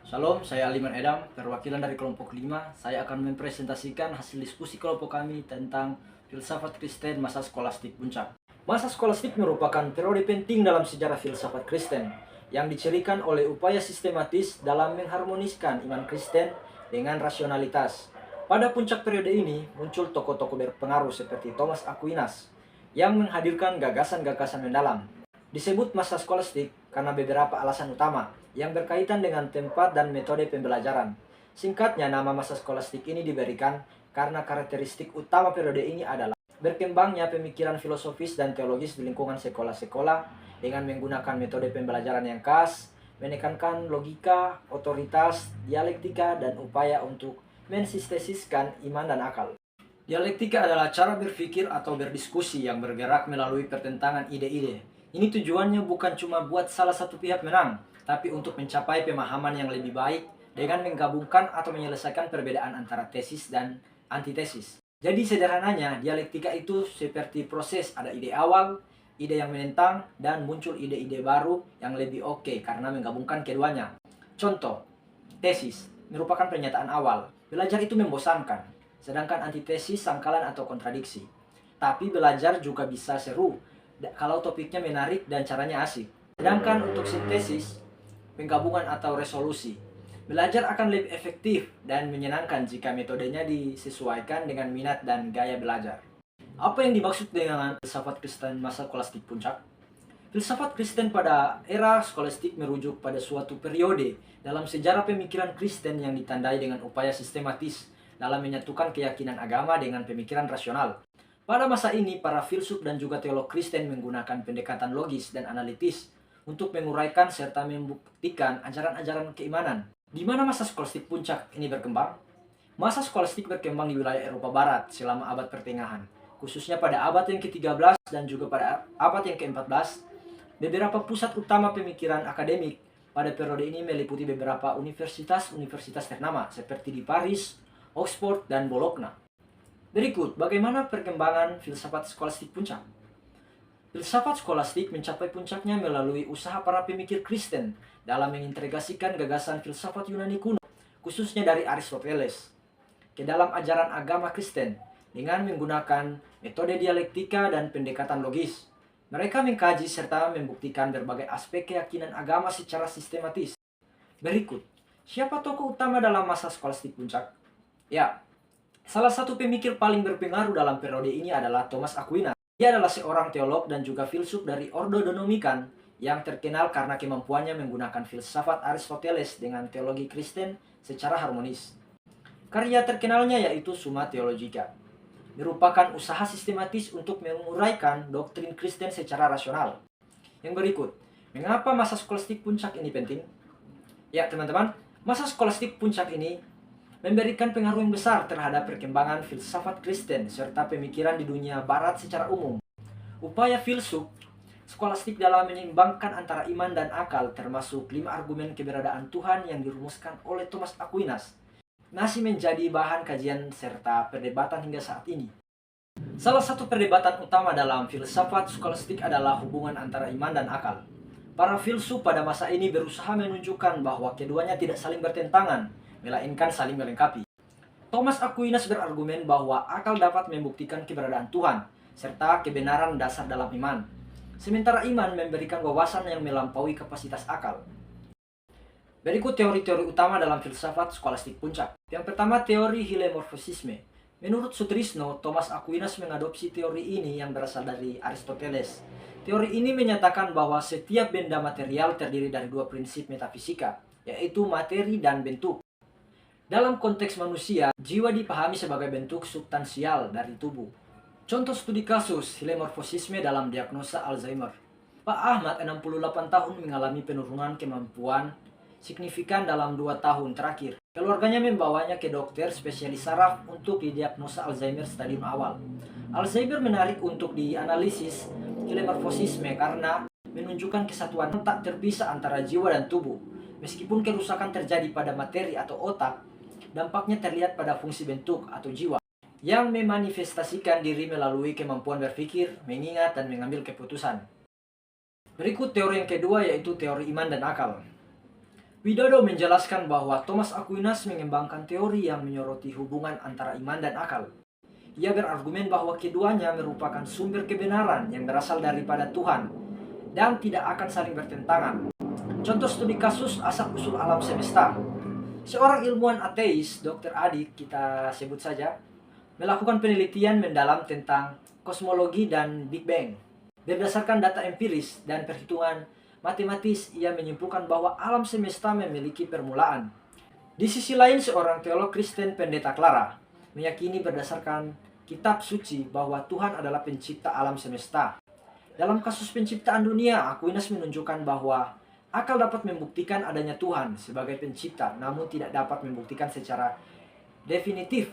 Shalom, saya Aliman Edam, perwakilan dari kelompok 5. Saya akan mempresentasikan hasil diskusi kelompok kami tentang filsafat Kristen masa skolastik puncak. Masa skolastik merupakan periode penting dalam sejarah filsafat Kristen yang dicirikan oleh upaya sistematis dalam mengharmoniskan iman Kristen dengan rasionalitas. Pada puncak periode ini muncul tokoh-tokoh berpengaruh seperti Thomas Aquinas yang menghadirkan gagasan-gagasan mendalam. Disebut masa skolastik karena beberapa alasan utama yang berkaitan dengan tempat dan metode pembelajaran. Singkatnya, nama masa skolastik ini diberikan karena karakteristik utama periode ini adalah berkembangnya pemikiran filosofis dan teologis di lingkungan sekolah-sekolah dengan menggunakan metode pembelajaran yang khas, menekankan logika, otoritas, dialektika, dan upaya untuk mensintesiskan iman dan akal. Dialektika adalah cara berpikir atau berdiskusi yang bergerak melalui pertentangan ide-ide. Ini tujuannya bukan cuma buat salah satu pihak menang, tapi untuk mencapai pemahaman yang lebih baik dengan menggabungkan atau menyelesaikan perbedaan antara tesis dan antitesis. Jadi sederhananya, dialektika itu seperti proses ada ide awal, ide yang menentang, dan muncul ide-ide baru yang lebih oke karena menggabungkan keduanya. Contoh, tesis merupakan pernyataan awal. Belajar itu membosankan, sedangkan antitesis sangkalan atau kontradiksi. Tapi belajar juga bisa seru kalau topiknya menarik dan caranya asik. Sedangkan untuk sintesis, penggabungan atau resolusi, belajar akan lebih efektif dan menyenangkan jika metodenya disesuaikan dengan minat dan gaya belajar. Apa yang dimaksud dengan filsafat Kristen masa skolastik puncak? Filsafat Kristen pada era skolastik merujuk pada suatu periode dalam sejarah pemikiran Kristen yang ditandai dengan upaya sistematis dalam menyatukan keyakinan agama dengan pemikiran rasional. Pada masa ini, para filsuf dan juga teolog Kristen menggunakan pendekatan logis dan analitis untuk menguraikan serta membuktikan ajaran-ajaran keimanan. Di mana masa skolastik puncak ini berkembang? Masa skolastik berkembang di wilayah Eropa Barat selama abad pertengahan, khususnya pada abad yang ke-13 dan juga pada abad yang ke-14. Beberapa pusat utama pemikiran akademik pada periode ini meliputi beberapa universitas ternama seperti di Paris, Oxford, dan Bologna. Berikut bagaimana perkembangan filsafat skolastik puncak. Filsafat skolastik mencapai puncaknya melalui usaha para pemikir Kristen dalam mengintegrasikan gagasan filsafat Yunani kuno, khususnya dari Aristoteles, ke dalam ajaran agama Kristen dengan menggunakan metode dialektika dan pendekatan logis. Mereka mengkaji serta membuktikan berbagai aspek keyakinan agama secara sistematis. Berikut, siapa tokoh utama dalam masa skolastik puncak? Ya, salah satu pemikir paling berpengaruh dalam periode ini adalah Thomas Aquinas. Dia adalah seorang teolog dan juga filsuf dari Ordo Donomikan yang terkenal karena kemampuannya menggunakan filsafat Aristoteles dengan teologi Kristen secara harmonis. Karya terkenalnya yaitu Summa Theologica, merupakan usaha sistematis untuk menguraikan doktrin Kristen secara rasional. Yang berikut, mengapa masa skolastik puncak ini penting? Ya teman-teman, masa skolastik puncak ini memberikan pengaruh yang besar terhadap perkembangan filsafat Kristen serta pemikiran di dunia barat secara umum. Upaya filsuf skolastik dalam menyeimbangkan antara iman dan akal termasuk 5 argumen keberadaan Tuhan yang dirumuskan oleh Thomas Aquinas masih menjadi bahan kajian serta perdebatan hingga saat ini. Salah satu perdebatan utama dalam filsafat skolastik adalah hubungan antara iman dan akal. Para filsuf pada masa ini berusaha menunjukkan bahwa keduanya tidak saling bertentangan, melainkan saling melengkapi. Thomas Aquinas berargumen bahwa akal dapat membuktikan keberadaan Tuhan, serta kebenaran dasar dalam iman. Sementara iman memberikan wawasan yang melampaui kapasitas akal. Berikut teori-teori utama dalam filsafat skolastik puncak. Yang pertama, teori hilemorfosisme. Menurut Sutrisno, Thomas Aquinas mengadopsi teori ini yang berasal dari Aristoteles. Teori ini menyatakan bahwa setiap benda material terdiri dari 2 prinsip metafisika, yaitu materi dan bentuk. Dalam konteks manusia, jiwa dipahami sebagai bentuk substansial dari tubuh. Contoh studi kasus hilemorfosisme dalam diagnosa Alzheimer. Pak Ahmad, 68 tahun, mengalami penurunan kemampuan signifikan dalam 2 tahun terakhir. Keluarganya membawanya ke dokter spesialis saraf untuk didiagnosa Alzheimer stadium awal. Alzheimer menarik untuk dianalisis hilemorfosisme karena menunjukkan kesatuan tak terpisah antara jiwa dan tubuh. Meskipun kerusakan terjadi pada materi atau otak, dampaknya terlihat pada fungsi bentuk atau jiwa yang memanifestasikan diri melalui kemampuan berpikir, mengingat, dan mengambil keputusan. Berikut teori yang kedua yaitu teori iman dan akal. Widodo menjelaskan bahwa Thomas Aquinas mengembangkan teori yang menyoroti hubungan antara iman dan akal. Ia berargumen bahwa keduanya merupakan sumber kebenaran yang berasal daripada Tuhan dan tidak akan saling bertentangan. Contoh studi kasus asal-usul alam semesta. Seorang ilmuwan ateis, Dr. Adik kita sebut saja, melakukan penelitian mendalam tentang kosmologi dan Big Bang. Berdasarkan data empiris dan perhitungan matematis, ia menyimpulkan bahwa alam semesta memiliki permulaan. Di sisi lain, seorang teolog Kristen pendeta Clara meyakini berdasarkan kitab suci bahwa Tuhan adalah pencipta alam semesta. Dalam kasus penciptaan dunia, Aquinas menunjukkan bahwa akal dapat membuktikan adanya Tuhan sebagai pencipta, namun tidak dapat membuktikan secara definitif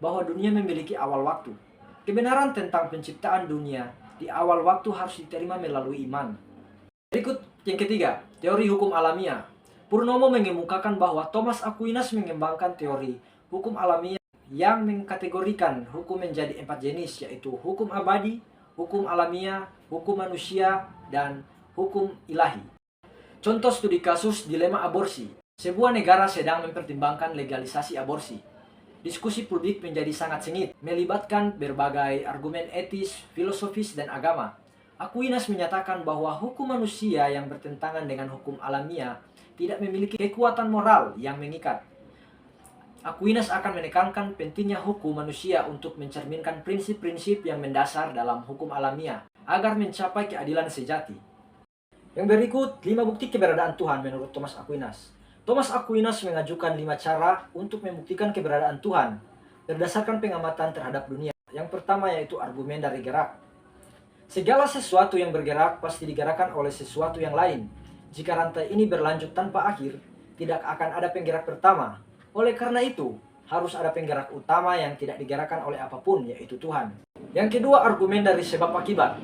bahwa dunia memiliki awal waktu. Kebenaran tentang penciptaan dunia di awal waktu harus diterima melalui iman. Berikut yang ketiga, teori hukum alamiah. Purnomo mengemukakan bahwa Thomas Aquinas mengembangkan teori hukum alamiah yang mengkategorikan hukum menjadi 4 jenis, yaitu hukum abadi, hukum alamiah, hukum manusia, dan hukum ilahi. Contoh studi kasus dilema aborsi. Sebuah negara sedang mempertimbangkan legalisasi aborsi. Diskusi publik menjadi sangat sengit, melibatkan berbagai argumen etis, filosofis, dan agama. Aquinas menyatakan bahwa hukum manusia yang bertentangan dengan hukum alamiah tidak memiliki kekuatan moral yang mengikat. Aquinas akan menekankan pentingnya hukum manusia untuk mencerminkan prinsip-prinsip yang mendasar dalam hukum alamiah agar mencapai keadilan sejati. Yang berikut, 5 bukti keberadaan Tuhan menurut Thomas Aquinas. Thomas Aquinas mengajukan 5 cara untuk membuktikan keberadaan Tuhan berdasarkan pengamatan terhadap dunia. Yang pertama yaitu argumen dari gerak. Segala sesuatu yang bergerak pasti digerakkan oleh sesuatu yang lain. Jika rantai ini berlanjut tanpa akhir, tidak akan ada penggerak pertama. Oleh karena itu, harus ada penggerak utama yang tidak digerakkan oleh apapun, yaitu Tuhan. Yang kedua, argumen dari sebab akibat.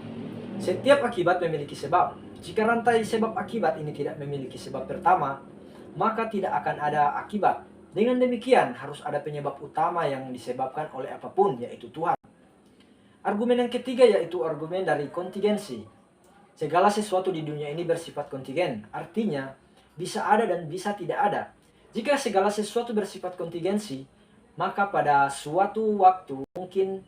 Setiap akibat memiliki sebab. Jika rantai sebab akibat ini tidak memiliki sebab pertama, maka tidak akan ada akibat. Dengan demikian, harus ada penyebab utama yang disebabkan oleh apapun, yaitu Tuhan. Argumen yang ketiga yaitu argumen dari kontingensi. Segala sesuatu di dunia ini bersifat kontingen, artinya bisa ada dan bisa tidak ada. Jika segala sesuatu bersifat kontingensi, maka pada suatu waktu mungkin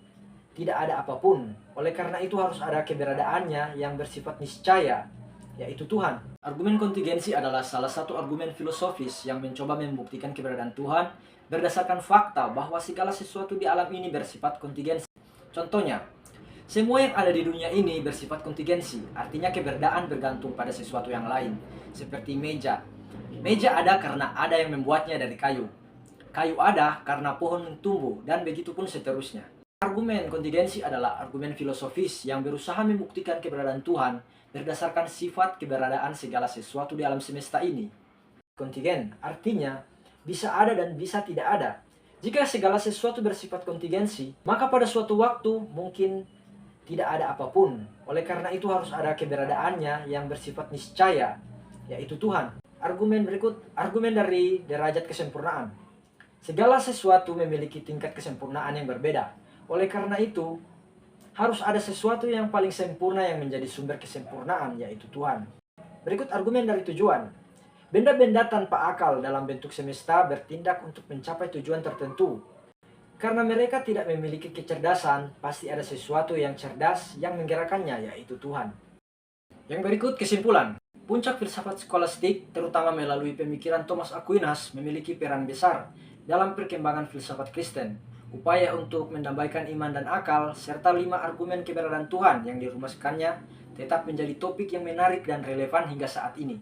tidak ada apapun. Oleh karena itu harus ada keberadaannya yang bersifat niscaya, yaitu Tuhan. Argumen kontingensi adalah salah satu argumen filosofis yang mencoba membuktikan keberadaan Tuhan berdasarkan fakta bahwa segala sesuatu di alam ini bersifat kontingensi. Contohnya, semua yang ada di dunia ini bersifat kontingensi, artinya keberadaan bergantung pada sesuatu yang lain, seperti meja. Meja ada karena ada yang membuatnya dari kayu. Kayu ada karena pohon tumbuh, dan begitu pun seterusnya. Argumen kontingensi adalah argumen filosofis yang berusaha membuktikan keberadaan Tuhan berdasarkan sifat keberadaan segala sesuatu di alam semesta ini. Kontingen artinya bisa ada dan bisa tidak ada. Jika segala sesuatu bersifat kontingensi, maka pada suatu waktu mungkin tidak ada apapun. Oleh karena itu harus ada keberadaannya yang bersifat niscaya, yaitu Tuhan. Argumen berikut, argumen dari derajat kesempurnaan. Segala sesuatu memiliki tingkat kesempurnaan yang berbeda. Oleh karena itu, harus ada sesuatu yang paling sempurna yang menjadi sumber kesempurnaan, yaitu Tuhan. Berikut argumen dari tujuan. Benda-benda tanpa akal dalam bentuk semesta bertindak untuk mencapai tujuan tertentu. Karena mereka tidak memiliki kecerdasan, pasti ada sesuatu yang cerdas yang menggerakkannya, yaitu Tuhan. Yang berikut kesimpulan. Puncak filsafat skolastik, terutama melalui pemikiran Thomas Aquinas, memiliki peran besar dalam perkembangan filsafat Kristen. Upaya untuk mendamaikan iman dan akal, serta 5 argumen keberadaan Tuhan yang dirumuskannya, tetap menjadi topik yang menarik dan relevan hingga saat ini.